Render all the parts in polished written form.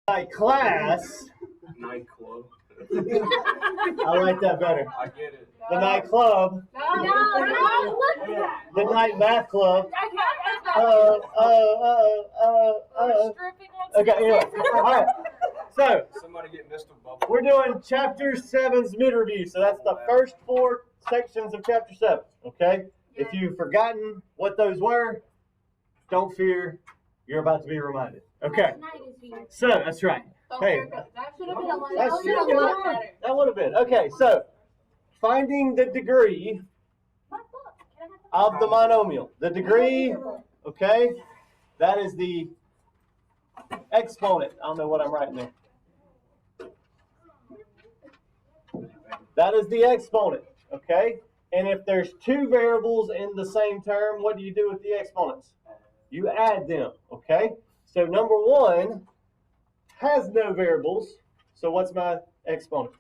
Night class. Nightclub. I like that better. I get it. The nightclub. No. The night math club. Okay, anyway. All right. So, Somebody get Mr. Bubble. we're doing chapter 7's mid-review. So that's the first 4 sections of chapter 7. Okay? If you've forgotten what those were, don't fear. You're about to be reminded. Okay. So, that's right. Hey, That should have been a lot better. that would have been. Okay, so finding the degree of the monomial. The degree, okay, that is the exponent. I don't know what I'm writing there. That is the exponent, okay? And if there's 2 variables in the same term, what do you do with the exponents? You add them, okay? So number 1 has no variables. So what's my exponent?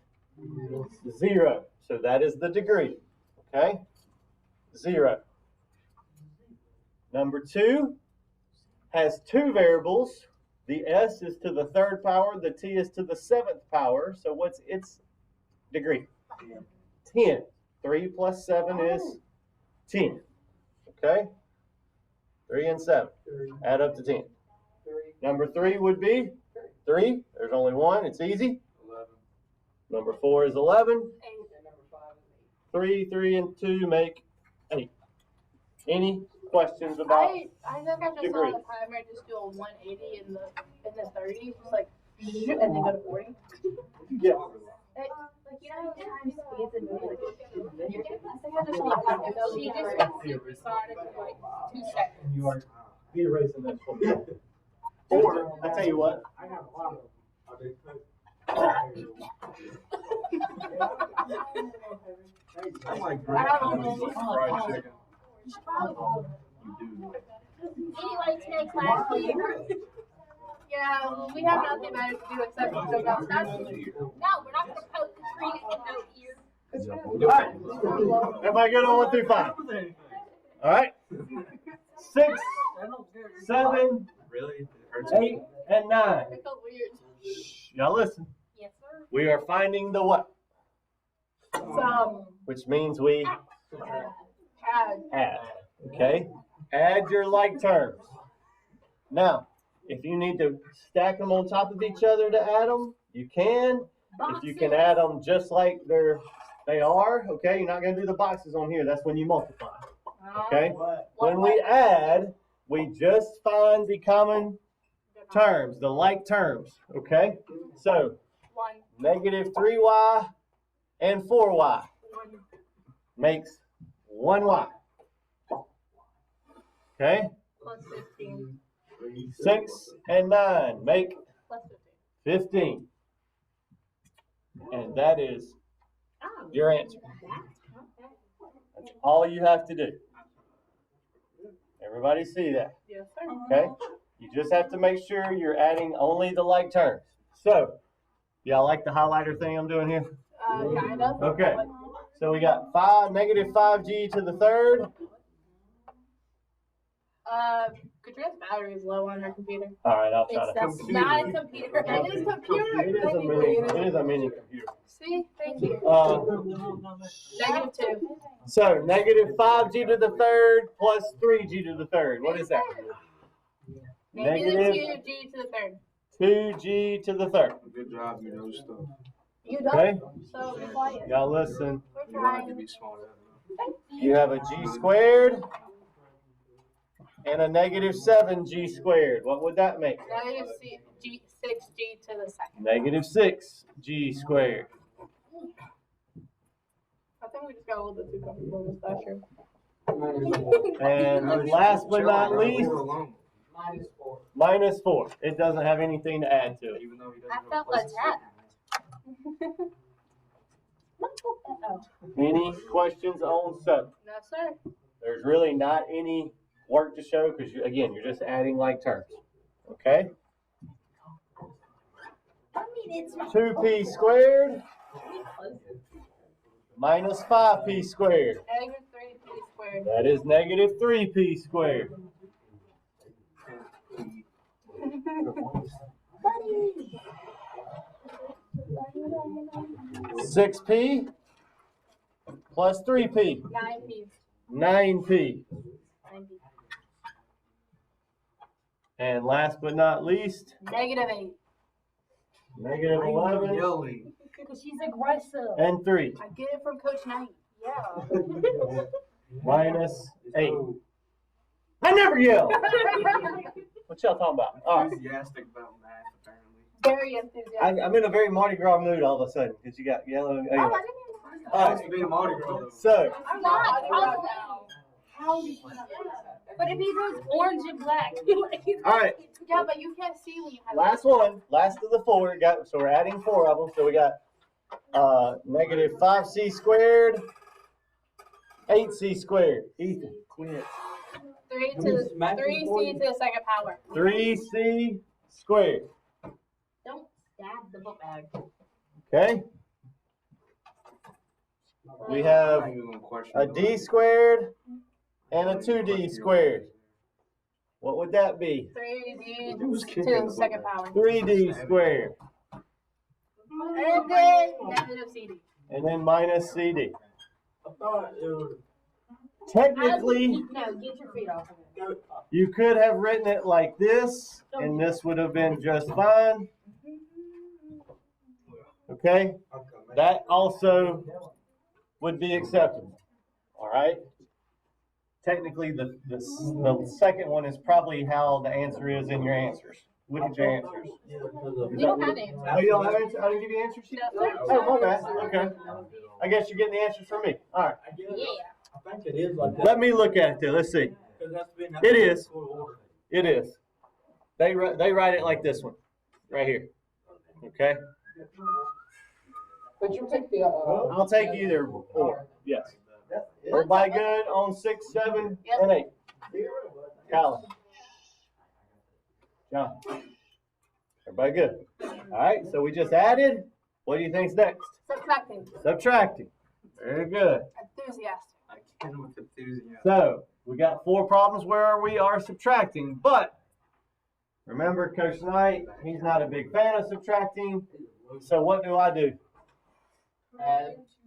0. So that is the degree, okay? 0. Number 2 has 2 variables. The s is to the 3rd power. The t is to the 7th power. So what's its degree? 10. 3 plus 7 is 10. Okay? 3 and 7. Add up to 10. Number 3 would be 3. There's only 1. It's easy. 11. Number 4 is 11. 8. And number 5 is 3, 3, and 2 make 8. Any questions about? I think I just degree. saw the timer just do a 180 in the 30s, just like and then go to 40. Yeah. Like you know, times speeds and music. I think I just like she just went super sonic in like 2 seconds. You are erasing that for me. Or, I tell you what. I have a lot of them. I like I have all grilled those. fried chicken. Anyway, today class, yeah, well, we have nothing better to do except to go outside. No, we're not going to poke Katrina in no ear. Alright. Everybody good on 1 through 5? Alright. 6, 7, Really? 8, and 9. It felt weird. Y'all listen. Yes, sir. We are finding the what? Which means we add. Okay? Add your like terms. Now, if you need to stack them on top of each other to add them, you can. If you can add them just like they are, okay? You're not going to do the boxes on here. That's when you multiply. Okay? When we add, we just find the common terms, the like terms. Okay? So, 1, negative 3y and 4y 1, makes 1y. Okay? plus 15, 6 and 9 make plus 15. And that is your answer. That's all you have to do. Everybody see that? Yes, sir. Okay? You just have to make sure you're adding only the like terms. So, y'all like the highlighter thing I'm doing here? Kind of. Okay. So we got negative 5g to the 3rd. Katrina's battery is low on her computer. All right, I'll try to. That's not a computer. It is computer. It is a mini computer. See? Thank you. Negative 2. So negative 5g to the 3rd plus 3g to the 3rd. What is that? Negative 2g to the 3rd. 2g to the 3rd. Good job, you know stuff. You don't. Okay? So be quiet. Y'all listen. We're You don't have to trying. be smart. You have a g squared and a negative 7g squared. What would that make? Negative 6g to the 2nd. Negative 6g squared. I think we just got a little bit too comfortable with this pressure. And last but not least, Minus 4. minus 4. It doesn't have anything to add to it. Even though he I doesn't felt attacked. Oh. Any questions on 7? No, sir. There's really not any work to show because, again, you're just adding like terms. Okay? 2p squared minus 5p squared. Negative 3p squared. That is negative 3p squared. Buddy. 6p plus 3p. 9p. 9p. 9p. And last but not least, -8. negative 11 Yelling. Because she's aggressive. and 3 I get it from Coach Knight. Yeah. minus 8. I never yell. What y'all talking about? All right. Enthusiastic about math, apparently. Very enthusiastic. I'm in a very Mardi Gras mood all of a sudden because you got yellow. Oh, Anyway. I didn't even know. All Supposed right. to be a Mardi Gras, though. So, I'm not. But if he goes orange and black. all right. Yeah, but you can't see when you have Last one. Last of the 4. So we're adding 4 of them. So we got negative 5c squared, 8c squared. Ethan, quit. 3c to the second power. 3c squared. Don't stab the book bag. Okay. We have I'm even gonna question a the d squared and a 2d squared. What would that be? 3d to the second power. 3d squared. And then -cd. And then minus cd. I thought it was. Technically, No, get your feet off of it. you could have written it like this, and this would have been just fine. Okay? That also would be acceptable. All right? Technically, the second one is probably how the answer is in your answers. Look at your answers. We don't have answers. Oh, you don't have answers? I didn't give you answer sheet? Oh, my bad. Okay. I guess you're getting the answers from me. All right. Yeah. I think it is like that. Let me look at it there. Let's see. It is. It is. They write it like this one, right here. Okay. But you take the. I'll take either or. Yes. Everybody good on 6, 7, and 8? Colin. John. Everybody good? All right. So we just added. What do you think's next? Subtracting. Subtracting. Very good. Enthusiastic. I can with enthusiasm. So we got 4 problems where we are subtracting, but remember Coach Knight, he's not a big fan of subtracting. So what do?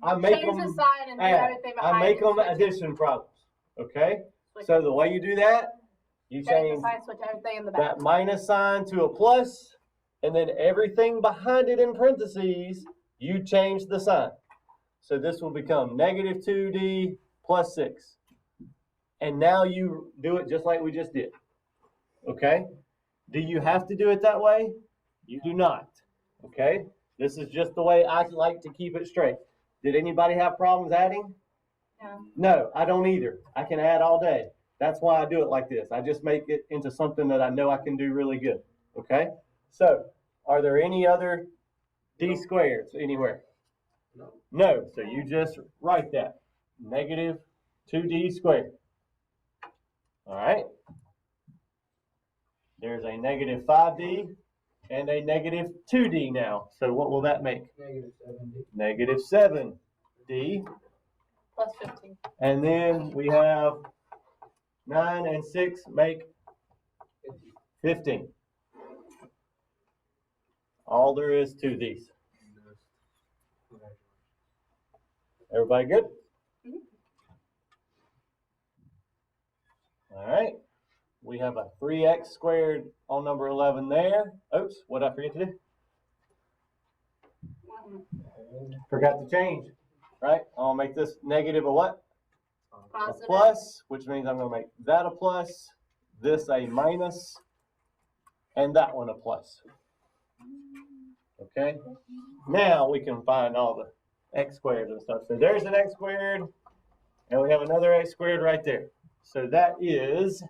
I make Change them the sign and do add. everything behind I make it. them addition problems. Okay? So the way you do that, you Change the change sign, switch everything in the back. that minus sign to a plus, and then everything behind it in parentheses, you change the sign. So this will become negative 2d plus 6. And now you do it just like we just did. Okay? Do you have to do it that way? You do not. Okay? This is just the way I like to keep it straight. Did anybody have problems adding? No. No, I don't either. I can add all day. That's why I do it like this. I just make it into something that I know I can do really good. Okay? So, are there any other d squareds anywhere? No. No. So you just write that. Negative 2d squared. All right? There's a negative 5d and a negative 2d now. So what will that make? Negative 70. Negative 7d. Plus 15. And then we have 9 and 6 make 15. All there is to these. Everybody good? All right. We have a 3x squared on number 11 there. Oops, what did I forget to do? Forgot to change, right? I'll make this negative a what? A Positive. plus, which means I'm going to make that a plus, this a minus, and that one a plus. Okay? Now we can find all the x squared and stuff. So there's an x squared, and we have another x squared right there. So that is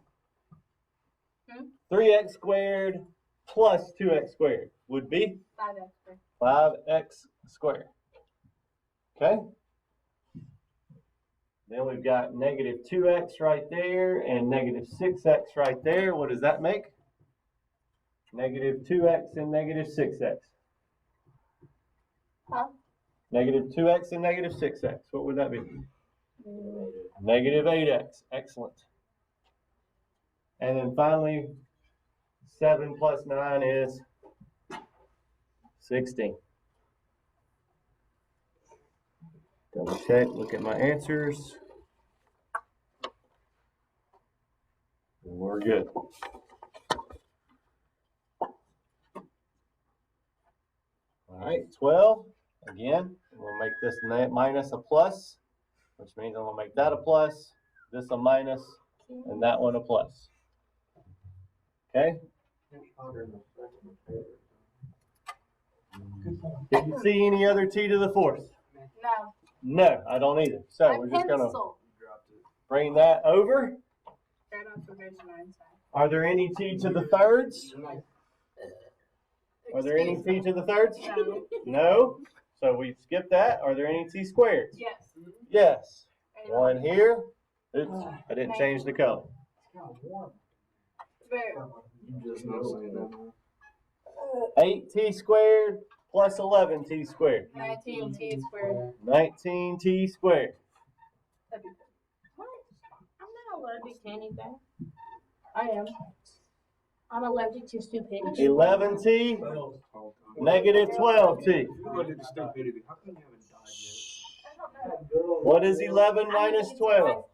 3x squared plus 2x squared would be 5x. 5x squared. Okay? Then we've got negative 2x right there and negative 6x right there. What does that make? Negative 2x and negative 6x. Huh? Negative 2x and negative 6x. What would that be? Negative 8x. Excellent. And then finally, 7 plus 9 is 16. Double check, look at my answers. We're good. All right, 12. Again, we'll make this minus a plus, which means I'm going to make that a plus, this a minus, and that one a plus. Okay? Did you see any other t to the fourth? No. No, I don't either. So My we're just going to pencil. bring that over. Right on Probation Einstein. Are there any t to the thirds? Are there any t to the thirds? No. No. So we skip that. Are there any t squareds? Yes. Yes. One here. Oops, I didn't change the color. Where? 8t squared plus 11t squared. 19t squared. 19t squared. That'd be good. What? I'm not allergic to anything. I am. I'm allergic to stupidity. 11t, negative 12t. Look at the stupidity. How come you haven't died yet? What is 11 minus 12?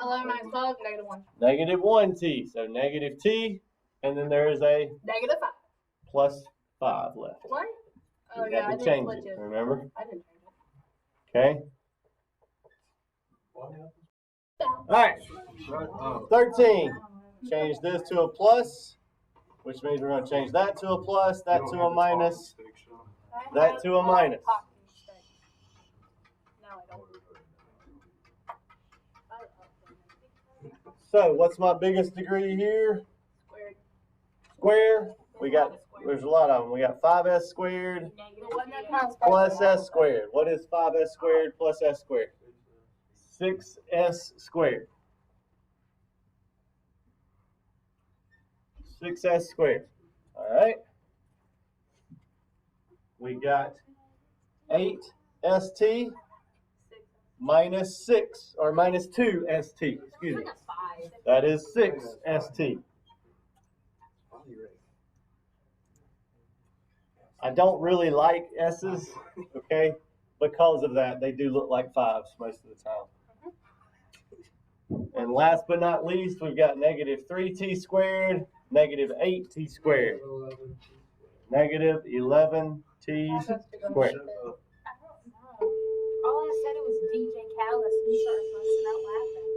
11 minus 12, negative 1. Negative 1t. So negative t, and then there is a Negative 5. plus 5 left. What? Oh, You yeah, I had to didn't change switch it, it. remember? I didn't change it. Okay. All right. 13. Change this to a plus, which means we're going to change that to a plus, that to a minus, that to a minus. No, I don't. So what's my biggest degree here? Squared. Square. We got, there's a lot of them. We got 5s squared The one that comes plus s squared. What is 5s squared plus s squared? 6s squared. 6s squared. All right. We got 8st minus 6, or minus 2st. Excuse me. That is 6st. I don't really like s's, okay, because of that. They do look like 5s most of the time. And last but not least, we've got negative 3t squared, negative 8t squared, negative 11t squared. All I said it was DJ Callis and he started busting out laughing.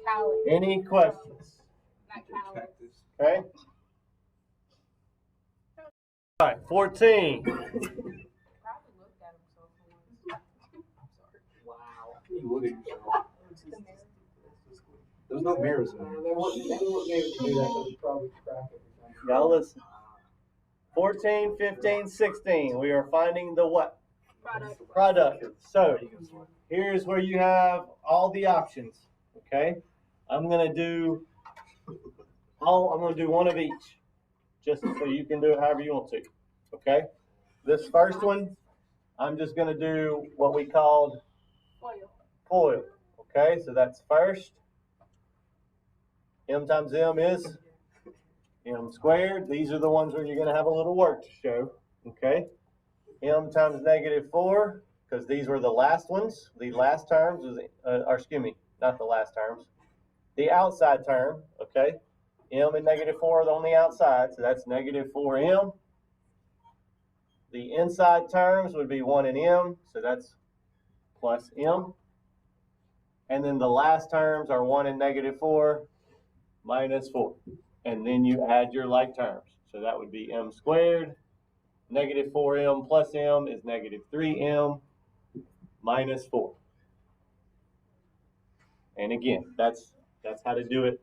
Callie. Any questions? Not Callis. Okay. All right, 14. Probably looked at himself once. Wow. You look at yourself. There's no mirrors in there. They wouldn't be able to do that because it's probably crack everything. Y'all listen. 14, 15, 16. We are finding the what? Product. Product. So here's where you have all the options. Okay. I'm gonna do one of each, just so you can do it however you want to. Okay. This first one, I'm just gonna do what we called FOIL. Okay. So that's first. M times M is M squared. These are the ones where you're going to have a little work to show. Okay. M times negative 4, because these were the last ones. The last terms, or excuse me, not the last terms. The outside term, okay. M and negative 4 are on the outside, so that's negative 4M. The inside terms would be 1 and M, so that's plus M. And then the last terms are 1 and negative 4. Minus 4. And then you add your like terms. So that would be M squared. Negative 4M plus M is negative 3M minus 4. And again, that's how to do it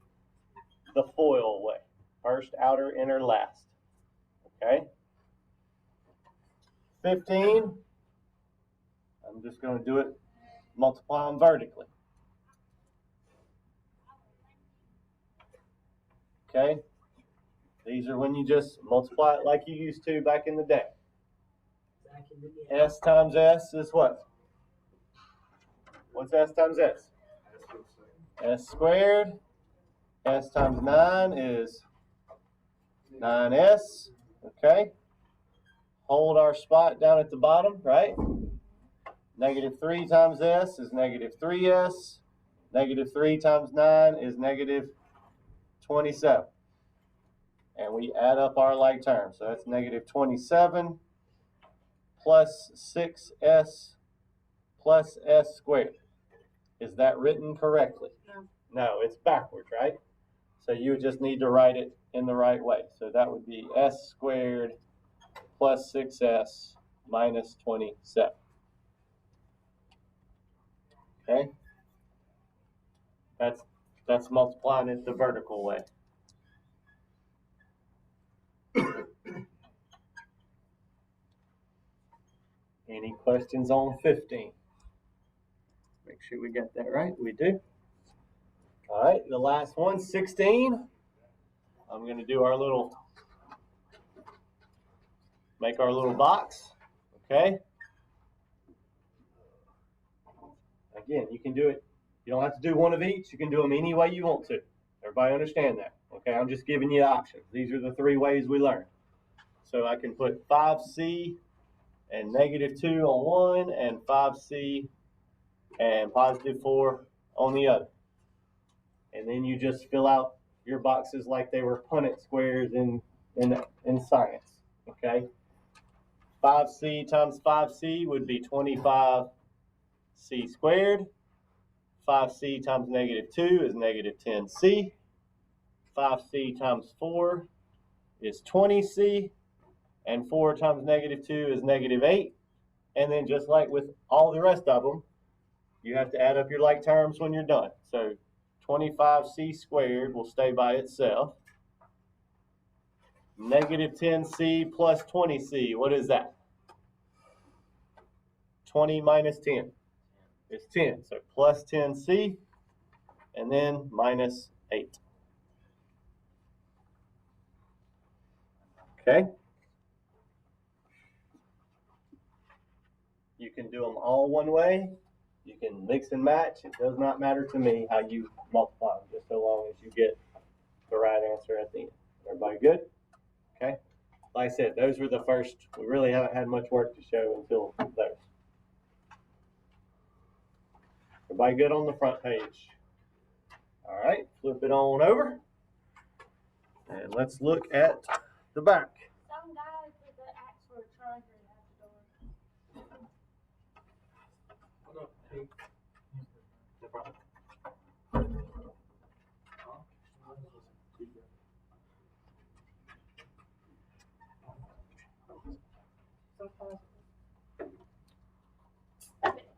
the FOIL way. First, outer, inner, last. Okay? 15. I'm just going to do it, multiply them vertically. Okay, these are when you just multiply it like you used to back in the day. S times S is what? What's S times S? S squared. S times 9 is 9S. Okay. Hold our spot down at the bottom, right? Negative 3 times s is negative 3s. Negative 3 times 9 is negative 27. And we add up our like terms. So that's negative 27 plus 6s plus s squared. Is that written correctly? No. No, it's backwards, right? So you just need to write it in the right way. So that would be s squared plus 6s minus 27. Okay? That's multiplying it the vertical way. Any questions on 15? Make sure we got that right. We do. All right, the last one, 16. I'm going to do our little, make our little box. Okay? Again, you can do it. You don't have to do one of each. You can do them any way you want to. Everybody understand that? Okay, I'm just giving you options. These are the 3 ways we learn. So I can put 5c and negative 2 on one, and 5c and positive 4 on the other. And then you just fill out your boxes like they were Punnett squares in science. Okay? 5c times 5c would be 25c squared. 5c times negative 2 is negative 10c. 5c times 4 is 20c. And 4 times negative 2 is negative 8. And then just like with all the rest of them, you have to add up your like terms when you're done. So 25c squared will stay by itself. Negative 10c plus 20c, what is that? 20 minus 10 is 10. So plus 10c and then minus 8. Okay? You can do them all one way. You can mix and match. It does not matter to me how you multiply them, just so long as you get the right answer at the end. Everybody good? Okay. Like I said, those were the first. We really haven't had much work to show until those. Everybody good on the front page? All right, flip it on over. And let's look at the back. Some guys with the axe for a charger at the door. The front.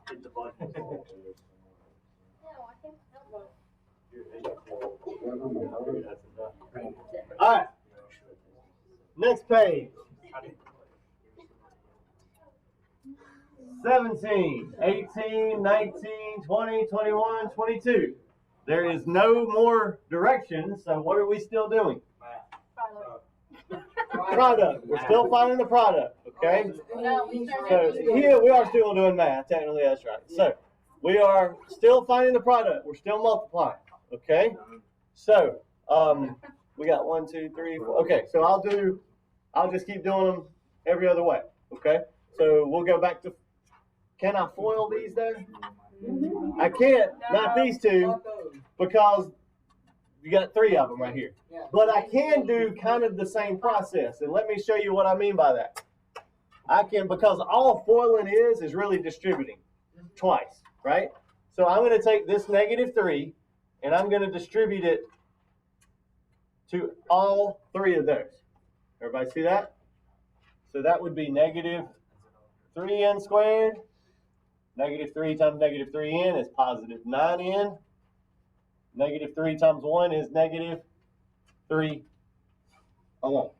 Hit the button. No, I think no. All right. Next page. 17, 18, 19, 20, 21, 22. There is no more directions, so what are we still doing? Product. We're still finding the product, okay? No, we started. So here we are still doing math. Technically, that's right. So we are still finding the product. We're still multiplying, okay? So we got 1, 2, 3, 4. Okay, so I'll just keep doing them every other way, okay? So we'll go back to, can I foil these though? I can't, not these two, because you got 3 of them right here. But I can do kind of the same process, and let me show you what I mean by that. I can, because all foiling is really distributing twice, right? So I'm going to take this negative 3, and I'm going to distribute it to all 3 of those. Everybody see that? So that would be negative 3n squared. Negative 3 times negative 3n is positive 9n. Negative 3 times 1 is negative 3 alone.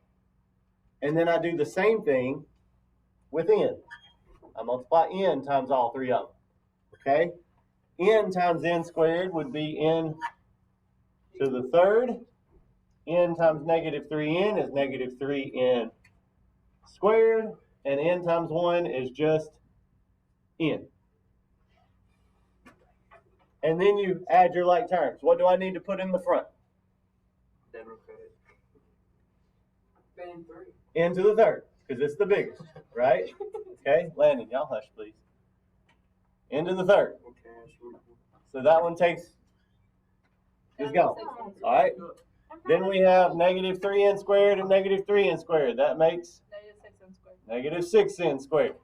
And then I do the same thing with n. I multiply n times all 3 of them. Okay? N times n squared would be n to the 3rd. N times negative 3n is negative 3n squared. And n times 1 is just n. And then you add your like terms. What do I need to put in the front? N to the 3rd, because it's the biggest, right? Okay, Landon, y'all hush, please. into the third. Okay, So that one is gone. All right. Then we have negative 3n squared and negative 3n squared. That makes negative 6n squared.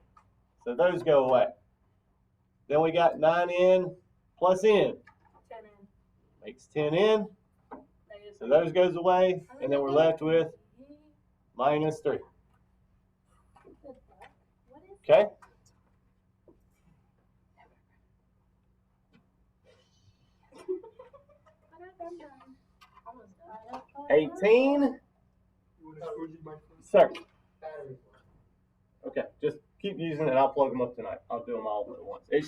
So those go away. Then we got 9n plus n. 10n. Makes 10n. So those goes away. And then we're left with minus 3. Okay? Almost done. 18. Sir. Batteries. Okay, just keep using it. I'll plug them up tonight. I'll do them all at once. It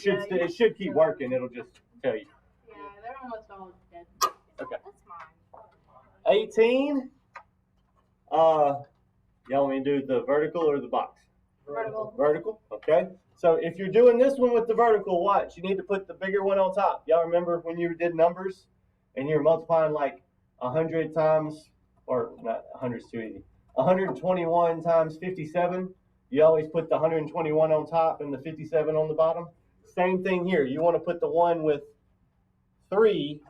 should keep working. It'll just tell you. Yeah, they're almost all dead. Okay. That's mine. 18. Y'all want me to do the vertical or the box? Vertical. Vertical. Okay. So if you're doing this one with the vertical, watch. You need to put the bigger one on top. Y'all remember when you did numbers and you're multiplying like 100 times, or not 100's too easy. 121 times 57. You always put the 121 on top and the 57 on the bottom. Same thing here. You want to put the one with 3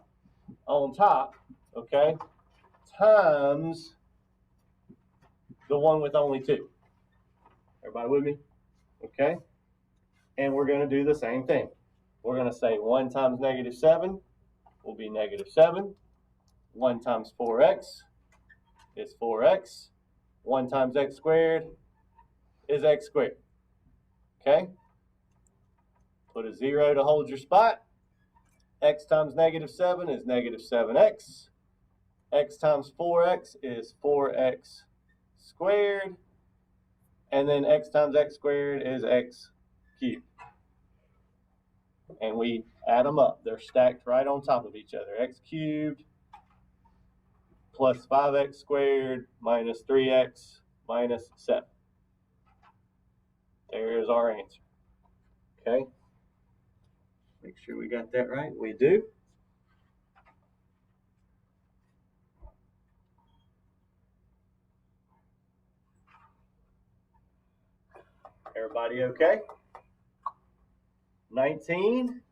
on top, okay, times the one with only 2. Everybody with me? Okay. And we're going to do the same thing. We're going to say 1 times negative 7 will be negative 7. 1 times 4x is 4x. 1 times x squared is x squared. Okay? Put a 0 to hold your spot. X times negative 7 is negative 7x. X times 4x is 4x squared. And then x times x squared is x cubed. And we add them up. They're stacked right on top of each other. X cubed plus 5x squared minus 3x minus 7. There's our answer. Okay? Make sure we got that right. We do. Everybody okay? 19.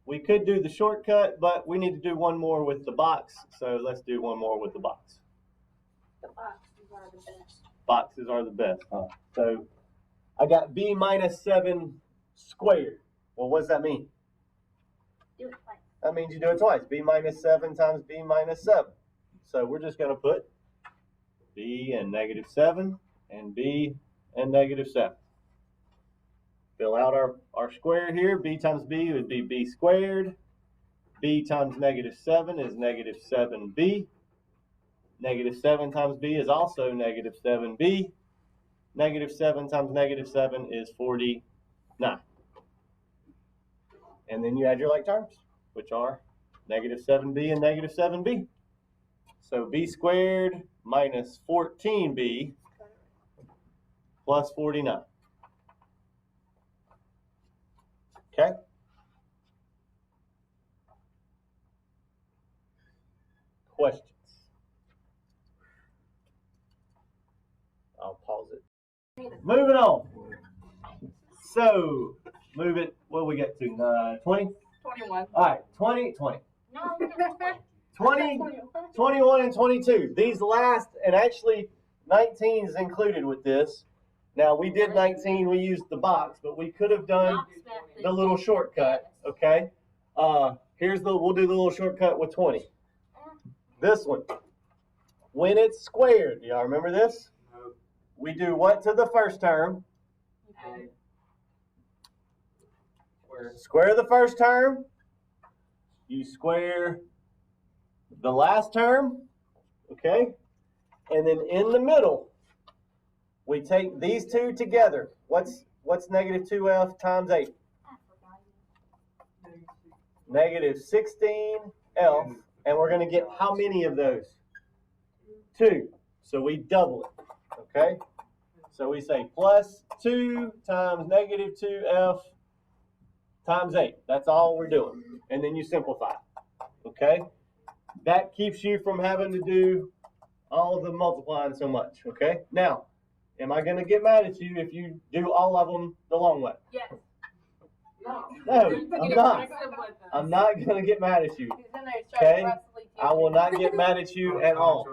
We could do the shortcut, but we need to do one more with the box. So let's do one more with the box. The boxes are the best. Boxes are the best, huh? So I got b minus 7 squared. Well, what does that mean? Do it twice. That means you do it twice. B minus 7 times b minus 7. So we're just going to put b and negative 7 and b and negative 7. Fill out our square here. B times b would be b squared. B times negative 7 is negative 7b. Negative 7 times b is also negative 7b. Negative 7 times negative 7 is 49. And then you add your like terms, which are negative 7b and negative 7b. So b squared minus 14b plus 49. Okay? Questions? I'll pause it. Moving on. So, move it, what do we get to? 20? 21. All right, 20, 20. No, we got 20, 21, and 22. These last, and actually 19 is included with this. Now, we did 19, we used the box, but we could have done the little shortcut, okay? We'll do the little shortcut with 20. This one. When it's squared, do y'all remember this? No. We do what to the first term? Square the first term. You square the last term, okay? And then in the middle, we take these two together. What's negative 2f times 8? Negative 16f. And we're going to get how many of those? 2. So we double it, okay? So we say plus 2 times negative 2f times 8. That's all we're doing. And then you simplify, okay? That keeps you from having to do all the multiplying so much, okay? Now, am I going to get mad at you if you do all of them the long way? Yes. No, I'm not. I'm not gonna get mad at you. Okay? I will not get mad at you at all.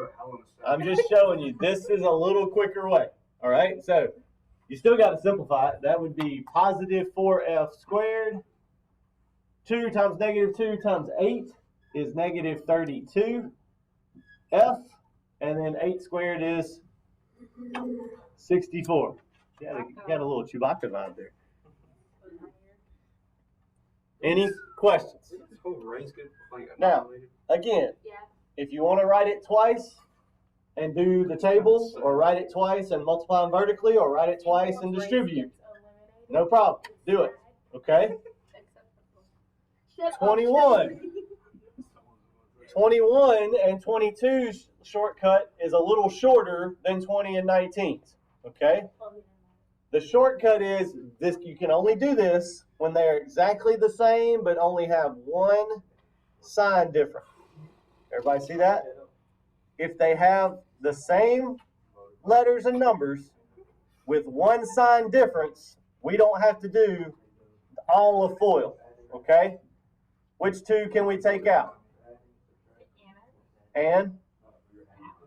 I'm just showing you this is a little quicker way. All right, so you still got to simplify it. That would be positive 4f squared. 2 times negative 2 times 8 is negative 32f. And then 8 squared is 64. You got a little Chewbacca vibe there. Any questions? Now, again, if you want to write it twice and do the tables, or write it twice and multiply them vertically, or write it twice and distribute, no problem. Do it. Okay? 21. 21 and 22's shortcut is a little shorter than 20 and 19's. Okay? The shortcut is this. You can only do this when they're exactly the same, but only have one sign different. Everybody see that? If they have the same letters and numbers with one sign difference, we don't have to do all of FOIL. Okay? Which two can we take out? And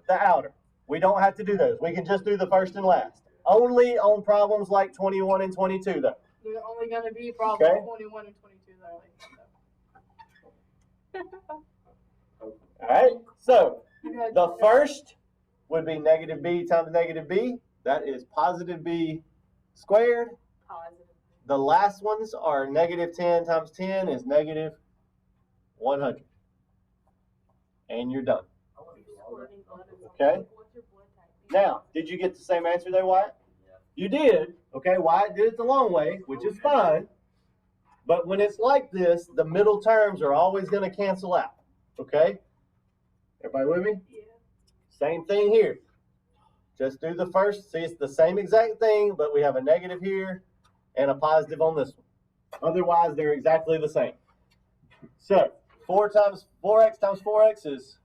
the outer. We don't have to do those. We can just do the first and last. Only on problems like 21 and 22, though. There's only going to be problems 21 and 22, though. All right. So the first would be negative b times negative b. That is positive b squared. The last ones are negative 10 times 10 is negative 100. And you're done. Okay? Now, did you get the same answer there, Wyatt? You did. Okay, Wyatt did it the long way, which is fine. But when it's like this, the middle terms are always going to cancel out. Okay? Everybody with me? Yeah. Same thing here. Just do the first. See, it's the same exact thing, but we have a negative here and a positive on this one. Otherwise, they're exactly the same. So, 4x times 4x is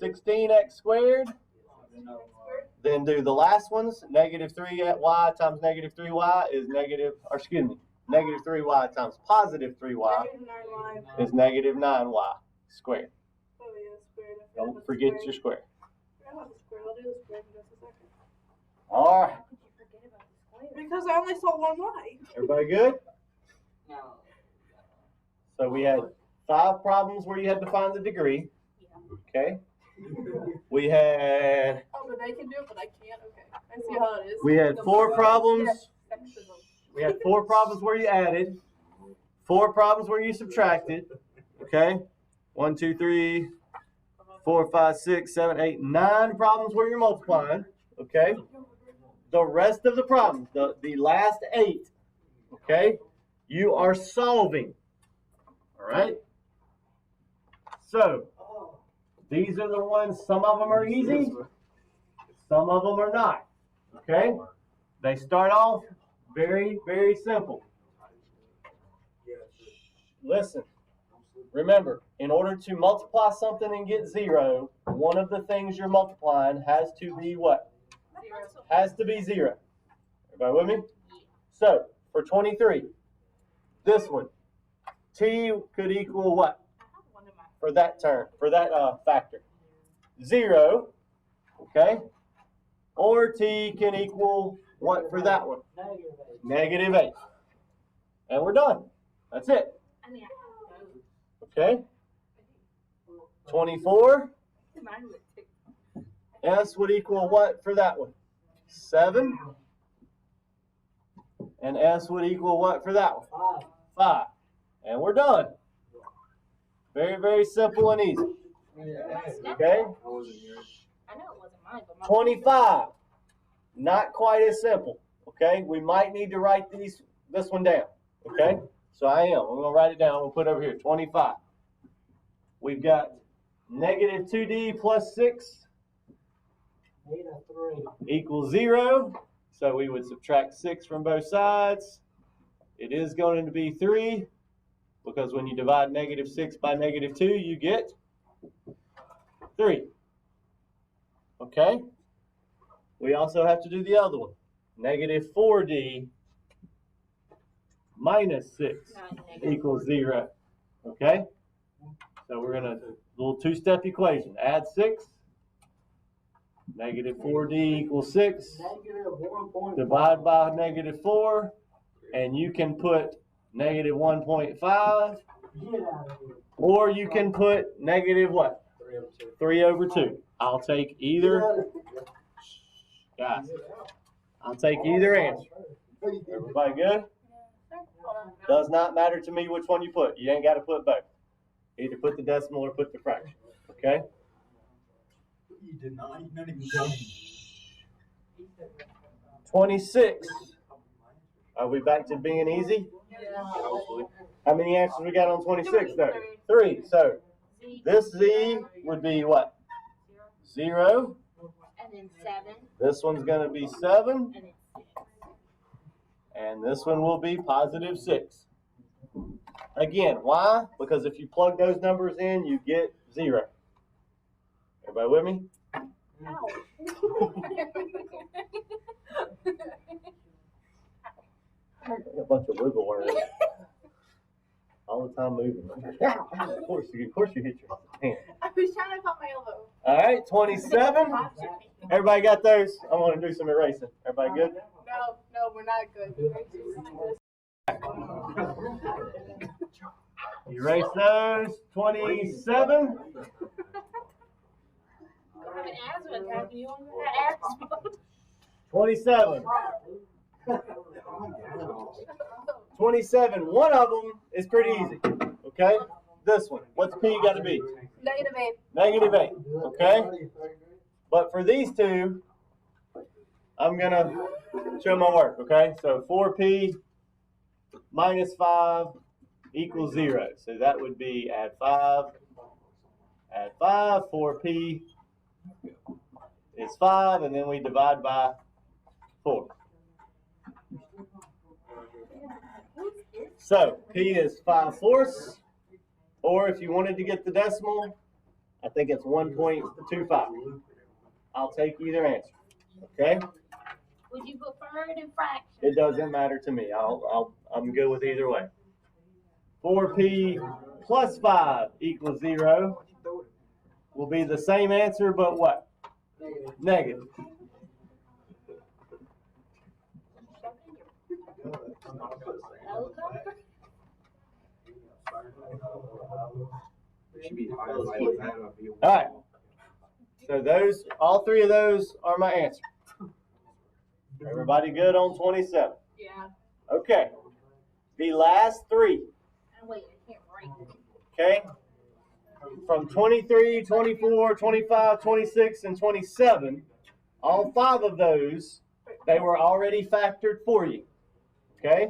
16x squared. Then do the last ones. Negative 3y times negative 3y is negative 3y times positive 3y is negative 9y squared. Don't forget your square. All right. Because I only saw one way. Everybody good? So we had 5 problems where you had to find the degree. Okay. We had. Oh, but they can do it, but I can't. Okay. I see how it is. We had 4 problems. We had 4 problems where you added. 4 problems where you subtracted. Okay. 1, 2, 3, 4, 5, 6, 7, 8, 9 problems where you're multiplying. Okay. The rest of the problems, the last 8, okay, you are solving. All right. So these are the ones. Some of them are easy. Some of them are not. Okay. They start off very, very simple. Listen. Remember, in order to multiply something and get 0, one of the things you're multiplying has to be what? Has to be 0. Everybody with me? So, for 23, this one, t could equal what? For that term, for that factor? 0, okay? Or t can equal what for that one? Negative 8. And we're done. That's it. Okay? 24. S would equal what for that one? 7. And S would equal what for that one? 5. And we're done. Very, very simple and easy. Okay? I know it wasn't mine, but 25. Not quite as simple. Okay? We might need to write this one down. Okay? So I am. I'm going to write it down. We'll put it over here. 25. We've got negative 2d plus 6 equals 0. So we would subtract 6 from both sides. It is going to be 3 because when you divide negative 6 by negative 2, you get 3. Okay? We also have to do the other one. Negative 4d minus 6 equals 0. Okay? So we're going to, little two-step equation. Add 6. Negative 4d equals 6. Divide by negative 4. And you can put negative 1.5. Or you can put negative what? 3 over 2. I'll take either. Guys, I'll take either answer. Everybody good? Does not matter to me which one you put. You ain't got to put both. Either put the decimal or put the fraction. Okay? You did not. You not even done. 26. Are we back to being easy? How many answers we got on 26 though? 3. So this Z would be what? 0. And then 7. This one's going to be 7. And then 6. And this one will be positive 6. Again, why? Because if you plug those numbers in, you get 0. Everybody with me? A bunch of wiggle worms. All the time moving. Of course you hit your hand. I was trying to pop my elbow. All right, 27. Everybody got those? I want to do some erasing. Everybody good? No, we're not good. Erase those. 27. I have an asthma attack. You want that asthma? 27. 27. One of them is pretty easy. Okay? This one. What's P got to be? Negative 8. Negative 8. Okay? But for these two, I'm going to show my work. Okay? So 4P minus 5 equals 0. So that would be add 5. Add 5. 4P is 5. And then we divide by 4. So P is 5/4, or if you wanted to get the decimal, I think it's 1.25. I'll take either answer. Okay? Would you prefer it in fraction? It doesn't matter to me. I'm good with either way. 4P plus 5 equals 0 will be the same answer, but what? Negative. All right. So all three of those are my answer. Everybody good on 27? Yeah. Okay. The last three. Wait, I can't write. Okay. From 23, 24, 25, 26, and 27, all 5 of those, they were already factored for you. Okay?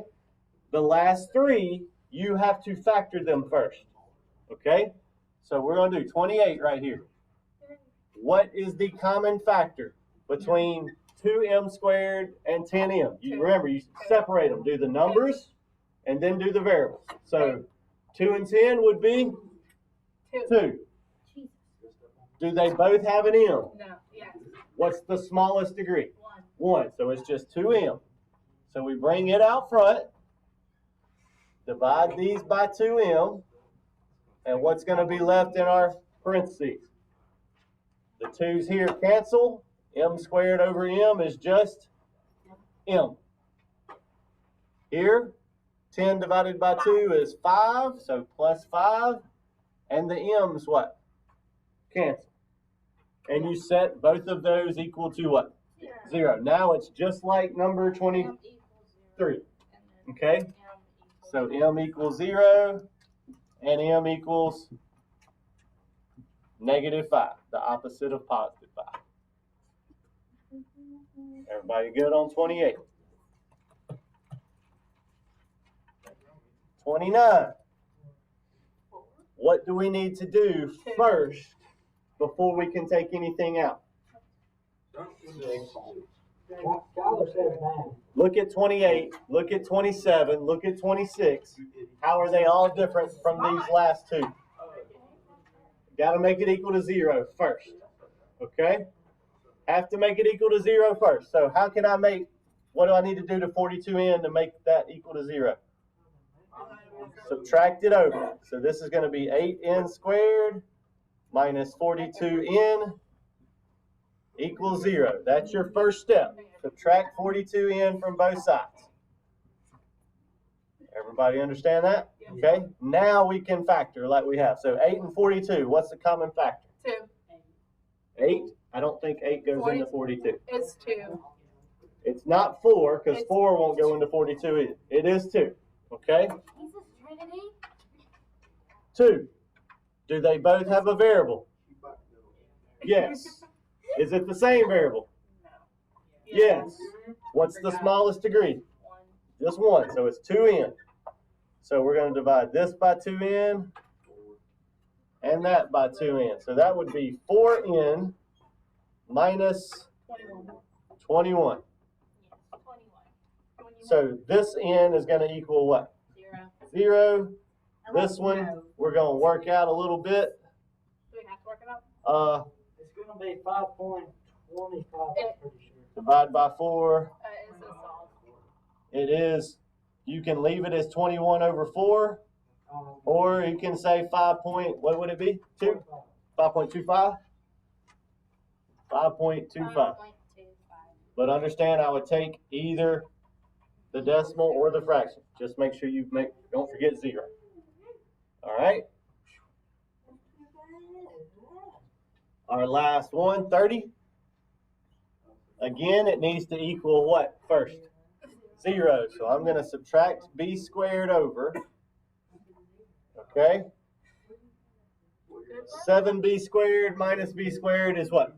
The last 3, you have to factor them first. Okay? So we're going to do 28 right here. What is the common factor between 2m squared and 10m? You remember, you separate them. Do the numbers and then do the variables. So 2 and 10 would be 2. Do they both have an m? No. Yes. What's the smallest degree? 1. 1. So it's just 2m. So we bring it out front. Divide these by 2m. And what's going to be left in our parentheses? The 2's here cancel. M squared over m is just m. Here, 10 divided by 2 is 5. So plus 5. And the m's what? Cancel. And you set both of those equal to what? 0. Now it's just like number 23. Okay? So m equals 0 and m equals negative 5, the opposite of positive 5. Everybody good on 28? 29. What do we need to do first before we can take anything out? Look at 28, look at 27, look at 26. How are they all different from these last two? Got to make it equal to 0 first. Okay? Have to make it equal to 0 first. So how can I make, what do I need to do to 42n to make that equal to 0? subtract it over. So this is going to be 8n squared minus 42n equals 0. That's your first step. Subtract 42n from both sides. Everybody understand that? Okay. Now we can factor like we have. So 8 and 42, what's the common factor? 2. 8? I don't think 8 goes into 42. It's 2. It's not 4, because 4 won't go into 42 either. It is 2. Okay? Jesus Trinity. 2. Do they both have a variable? Yes. Is it the same variable? Yes. What's the smallest degree? Just 1. So it's 2n. So we're going to divide this by 2n and that by 2n. So that would be 4n minus 21. So this n is going to equal what? 0. This one, we're going to work out a little bit. Do we have to work it out? It's going to be 5.25, I'm pretty sure. Divide by 4. Is this all? It is, you can leave it as 21 over 4, or you can say 5 point, what would it be? 2? 5.25? 5.25. But understand, I would take either the decimal or the fraction. Just make sure you don't forget 0. All right? Our last one, 30. Again, it needs to equal what first? 0. So I'm going to subtract b squared over. Okay? 7b squared minus b squared is what?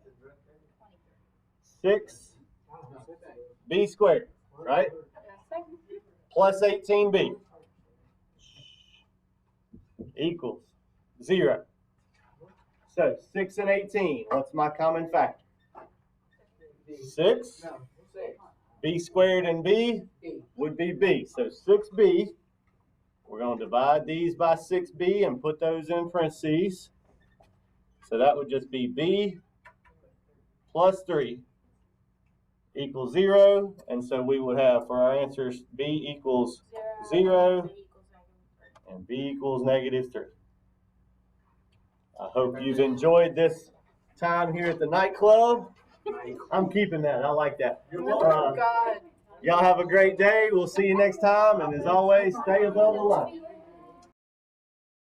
6b squared, right? Plus 18b equals 0. So 6 and 18, what's my common factor? 6. B squared and b would be b. So 6b, we're going to divide these by 6b and put those in parentheses. So that would just be b plus 3 equals 0. And so we would have for our answers b equals 0 and b equals -3. I hope you've enjoyed this time here at the nightclub. I'm keeping that. I like that. God. Y'all have a great day. We'll see you next time. And as always, stay above the line.